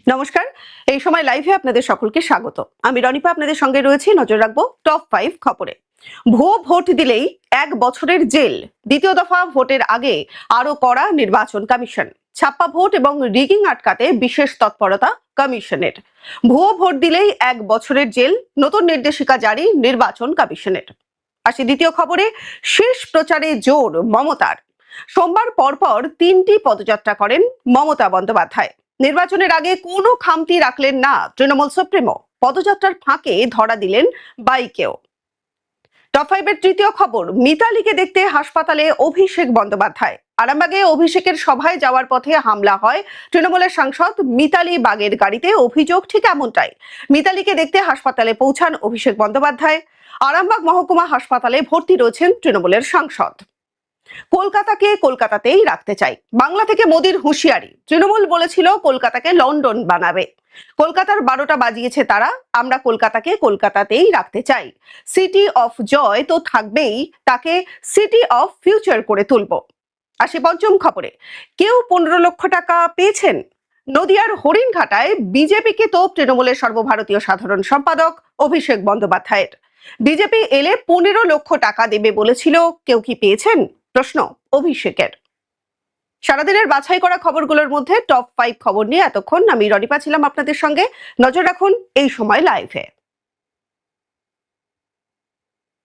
নমস্কার। এই সময় লাইভে আপনাদের সকলকে স্বাগত। আমি রনিপা আপনাদের সঙ্গে রয়েছি। নজর রাখবো টপ 5 খবরে। ভুয়ো ভোট দিলেই 1 বছরের জেল। দ্বিতীয় দফা ভোটের আগে আরো কড়া নির্বাচন কমিশন। ছাপ্পা ভোট এবং রিগিং আটকাতে বিশেষ তৎপরতা কমিশনের। ভুয়ো ভোট দিলেই 1 বছরের জেল, নতুন নির্দেশিকা জারি নির্বাচন কমিশনের। আসি দ্বিতীয় খবরে। শেষ প্রচারে জোর মমতার। সোমবার পরপর 3টি পদযাত্রা করেন মমতা বন্দ্যোপাধ্যায়। নির্বাচনের আগে কোনো খামতি রাখলেন না তৃণমূল সুপ্রিমো। পদযাত্রার ফাঁকে ধরা দিলেন বাইকেও। টপ 5 এর তৃতীয় খবর। মিতালিকে দেখতে হাসপাতালে অভিষেক বন্দ্যোপাধ্যায়। আরামবাগে অভিষেকের সভায় যাওয়ার পথে হামলা হয় তৃণমূলের সাংসদ মিতালি বাগের গাড়িতে। অভিযোগ ঠিক এমনটাই। মিতালিকে দেখতে হাসপাতালে পৌঁছান অভিষেক বন্দ্যোপাধ্যায়। আরামবাগ মহকুমা হাসপাতালে ভর্তি রয়েছেন তৃণমূলের সাংসদ। কলকাতাকে কলকাতাতেই রাখতে চাই, বাংলা থেকে মোদির হুঁশিয়ারি। তৃণমূল বলেছিল কলকাতাকে লন্ডন বানাবে। কলকাতার 12টা বাজিয়েছে তারা। আমরা কলকাতাকে কলকাতাতেই রাখতে চাই। সিটি অফ জয় তো থাকবেই, তাকে সিটি অফ ফিউচার করে তুলব। আসি পঞ্চম খবরে। কেউ 15 লক্ষ টাকা পেয়েছেন? নদিয়ার হরিণঘাটায় বিজেপিকে তোপ তৃণমূলের সর্বভারতীয় সাধারণ সম্পাদক অভিষেক বন্দ্যোপাধ্যায়ের। বিজেপি এলে 15 লক্ষ টাকা দেবে বলেছিল, কেউ কি পেয়েছেন? প্রশ্ন অভিষেকের। সারাদিনের বাছাই করা খবরগুলোর মধ্যে টপ 5 খবর নিয়ে এতক্ষণ আমি রনিপা ছিলাম আপনাদের সঙ্গে। নজর রাখুন এই সময় লাইভে।